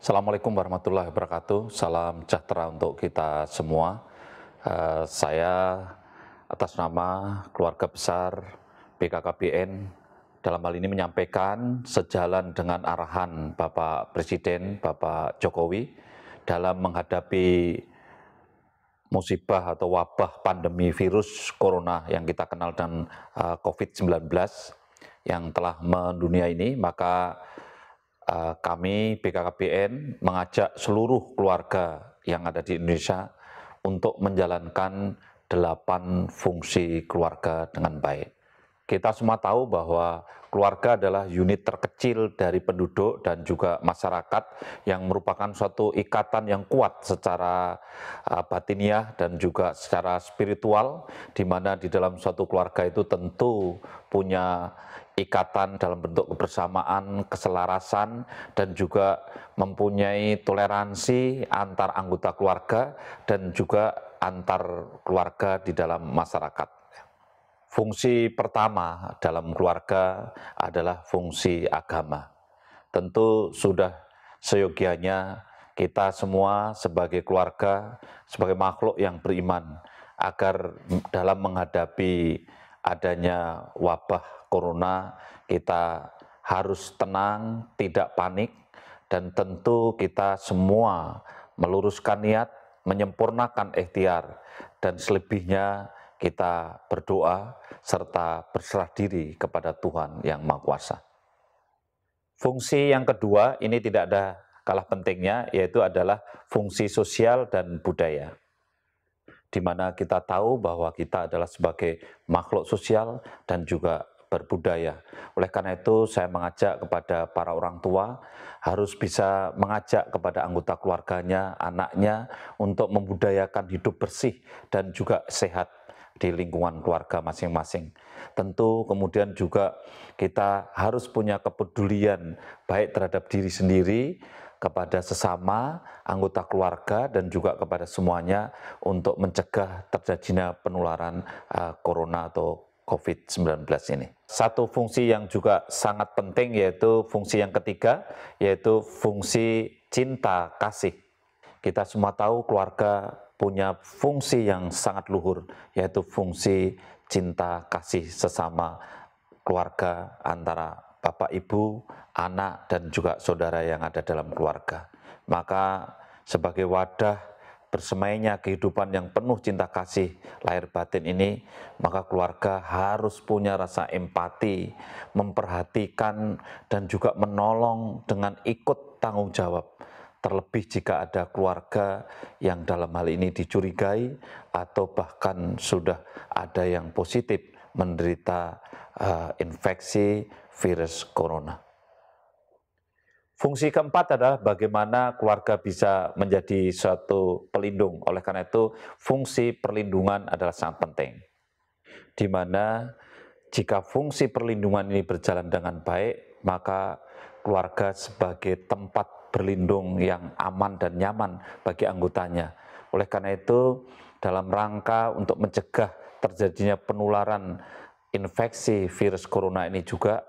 Assalamualaikum warahmatullahi wabarakatuh. Salam sejahtera untuk kita semua. Saya atas nama keluarga besar BKKBN dalam hal ini menyampaikan sejalan dengan arahan Bapak Presiden, Bapak Jokowi dalam menghadapi musibah atau wabah pandemi virus corona yang kita kenal dengan COVID-19 yang telah mendunia ini, maka kami BKKBN mengajak seluruh keluarga yang ada di Indonesia untuk menjalankan 8 fungsi keluarga dengan baik. Kita semua tahu bahwa keluarga adalah unit terkecil dari penduduk dan juga masyarakat yang merupakan suatu ikatan yang kuat secara batiniah dan juga secara spiritual, di mana di dalam suatu keluarga itu tentu punya ikatan dalam bentuk kebersamaan, keselarasan, dan juga mempunyai toleransi antar anggota keluarga dan juga antar keluarga di dalam masyarakat. Fungsi pertama dalam keluarga adalah fungsi agama. Tentu sudah seyogianya kita semua sebagai keluarga, sebagai makhluk yang beriman, agar dalam menghadapi adanya wabah corona, kita harus tenang, tidak panik, dan tentu kita semua meluruskan niat, menyempurnakan ikhtiar, dan selebihnya kita berdoa serta berserah diri kepada Tuhan Yang Maha Kuasa. Fungsi yang kedua ini tidak ada kalah pentingnya, yaitu adalah fungsi sosial dan budaya, di mana kita tahu bahwa kita adalah sebagai makhluk sosial dan juga berbudaya. Oleh karena itu, saya mengajak kepada para orang tua harus bisa mengajak kepada anggota keluarganya, anaknya, untuk membudayakan hidup bersih dan juga sehat di lingkungan keluarga masing-masing. Tentu kemudian juga kita harus punya kepedulian baik terhadap diri sendiri, kepada sesama anggota keluarga, dan juga kepada semuanya untuk mencegah terjadinya penularan corona atau COVID-19 ini. Satu fungsi yang juga sangat penting yaitu fungsi yang ketiga, yaitu fungsi cinta kasih. Kita semua tahu keluarga punya fungsi yang sangat luhur, yaitu fungsi cinta kasih sesama keluarga antara bapak, ibu, anak, dan juga saudara yang ada dalam keluarga. Maka sebagai wadah bersemainya kehidupan yang penuh cinta kasih lahir batin ini, maka keluarga harus punya rasa empati, memperhatikan, dan juga menolong dengan ikut tanggung jawab. Terlebih jika ada keluarga yang dalam hal ini dicurigai atau bahkan sudah ada yang positif menderita infeksi virus corona. Fungsi keempat adalah bagaimana keluarga bisa menjadi suatu pelindung. Oleh karena itu, fungsi perlindungan adalah sangat penting. Di mana jika fungsi perlindungan ini berjalan dengan baik, maka keluarga sebagai tempat berlindung yang aman dan nyaman bagi anggotanya. Oleh karena itu, dalam rangka untuk mencegah terjadinya penularan infeksi virus corona ini juga,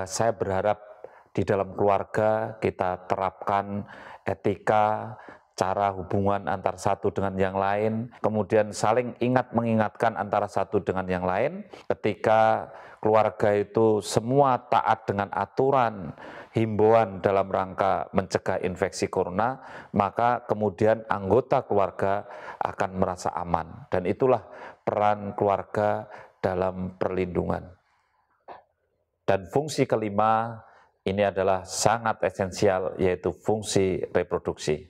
saya berharap di dalam keluarga kita terapkan etika, cara hubungan antar satu dengan yang lain, kemudian saling ingat mengingatkan antara satu dengan yang lain. Ketika keluarga itu semua taat dengan aturan, himbauan dalam rangka mencegah infeksi corona, maka kemudian anggota keluarga akan merasa aman. Dan itulah peran keluarga dalam perlindungan. Dan fungsi kelima ini adalah sangat esensial, yaitu fungsi reproduksi.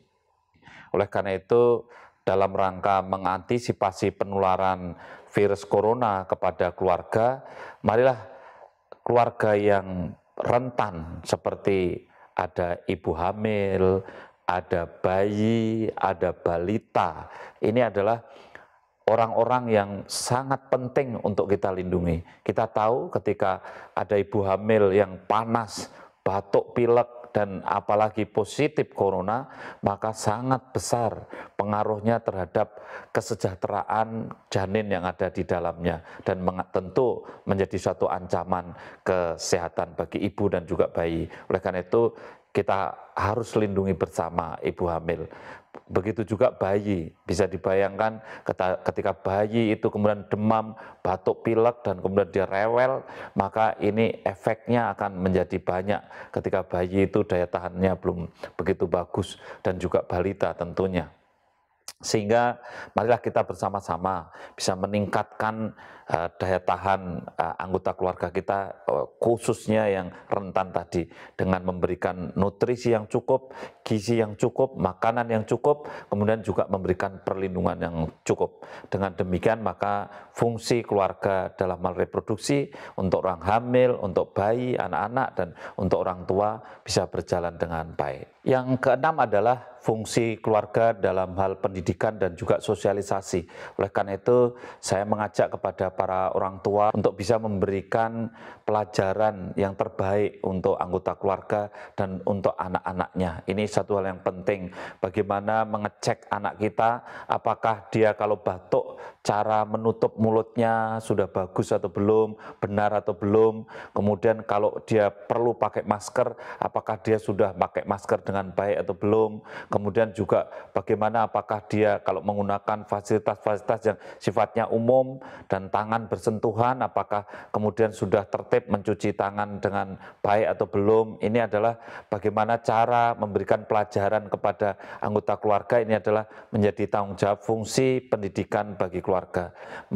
Oleh karena itu, dalam rangka mengantisipasi penularan virus corona kepada keluarga, marilah keluarga yang rentan seperti ada ibu hamil, ada bayi, ada balita, ini adalah orang-orang yang sangat penting untuk kita lindungi. Kita tahu ketika ada ibu hamil yang panas, batuk, pilek, dan apalagi positif corona, maka sangat besar pengaruhnya terhadap kesejahteraan janin yang ada di dalamnya, dan tentu menjadi suatu ancaman kesehatan bagi ibu dan juga bayi. Oleh karena itu, kita harus lindungi bersama ibu hamil. Begitu juga bayi, bisa dibayangkan ketika bayi itu kemudian demam, batuk pilek, dan kemudian dia rewel, maka ini efeknya akan menjadi banyak ketika bayi itu daya tahannya belum begitu bagus, dan juga balita tentunya. Sehingga marilah kita bersama-sama bisa meningkatkan daya tahan anggota keluarga kita, khususnya yang rentan tadi, dengan memberikan nutrisi yang cukup, gizi yang cukup, makanan yang cukup, kemudian juga memberikan perlindungan yang cukup. Dengan demikian maka fungsi keluarga dalam hal reproduksi untuk orang hamil, untuk bayi, anak-anak, dan untuk orang tua bisa berjalan dengan baik. Yang keenam adalah fungsi keluarga dalam hal pendidikan dan juga sosialisasi. Oleh karena itu, saya mengajak kepada para orang tua untuk bisa memberikan pelajaran yang terbaik untuk anggota keluarga dan untuk anak-anaknya. Ini satu hal yang penting, bagaimana mengecek anak kita, apakah dia kalau batuk, cara menutup mulutnya sudah bagus atau belum, benar atau belum. Kemudian kalau dia perlu pakai masker, apakah dia sudah pakai masker dengan baik atau belum. Kemudian juga bagaimana apakah dia kalau menggunakan fasilitas-fasilitas yang sifatnya umum dan tangan bersentuhan, apakah kemudian sudah tertib mencuci tangan dengan baik atau belum. Ini adalah bagaimana cara memberikan pelajaran kepada anggota keluarga. Ini adalah menjadi tanggung jawab fungsi pendidikan bagi keluarga.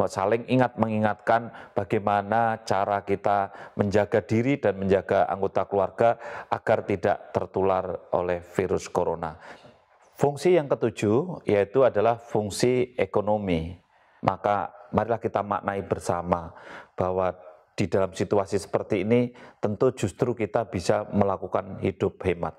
Saling ingat mengingatkan bagaimana cara kita menjaga diri dan menjaga anggota keluarga agar tidak tertular oleh virus corona. Fungsi yang ketujuh yaitu adalah fungsi ekonomi. Maka marilah kita maknai bersama bahwa di dalam situasi seperti ini tentu justru kita bisa melakukan hidup hemat.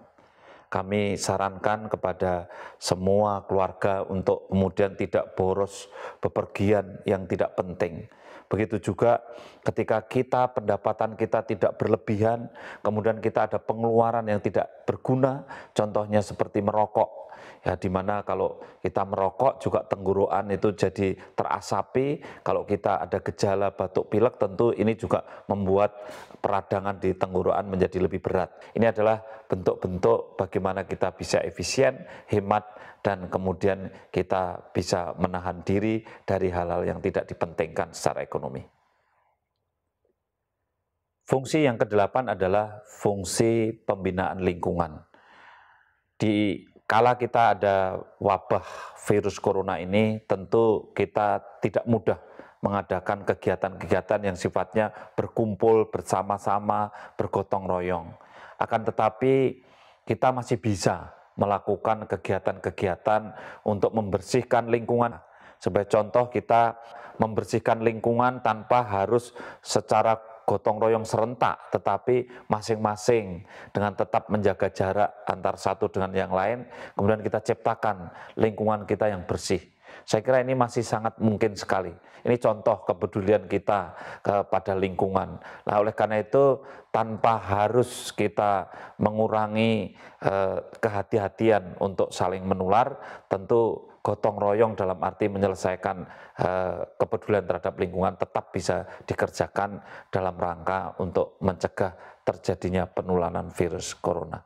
Kami sarankan kepada semua keluarga untuk kemudian tidak boros bepergian yang tidak penting. Begitu juga ketika pendapatan kita tidak berlebihan, kemudian kita ada pengeluaran yang tidak berguna, contohnya seperti merokok. Ya, dimana kalau kita merokok juga tenggorokan itu jadi terasapi, kalau kita ada gejala batuk pilek tentu ini juga membuat peradangan di tenggorokan menjadi lebih berat. Ini adalah bentuk-bentuk bagaimana kita bisa efisien, hemat, dan kemudian kita bisa menahan diri dari hal-hal yang tidak dipentingkan secara ekonomi. Fungsi yang kedelapan adalah fungsi pembinaan lingkungan. Kala kita ada wabah virus corona ini, tentu kita tidak mudah mengadakan kegiatan-kegiatan yang sifatnya berkumpul bersama-sama, bergotong royong. Akan tetapi kita masih bisa melakukan kegiatan-kegiatan untuk membersihkan lingkungan. Sebagai contoh, kita membersihkan lingkungan tanpa harus secara gotong royong serentak, tetapi masing-masing dengan tetap menjaga jarak antar satu dengan yang lain, kemudian kita ciptakan lingkungan kita yang bersih. Saya kira ini masih sangat mungkin sekali. Ini contoh kepedulian kita kepada lingkungan. Nah, oleh karena itu, tanpa harus kita mengurangi kehati-hatian untuk saling menular, tentu gotong royong dalam arti menyelesaikan kepedulian terhadap lingkungan tetap bisa dikerjakan dalam rangka untuk mencegah terjadinya penularan virus corona.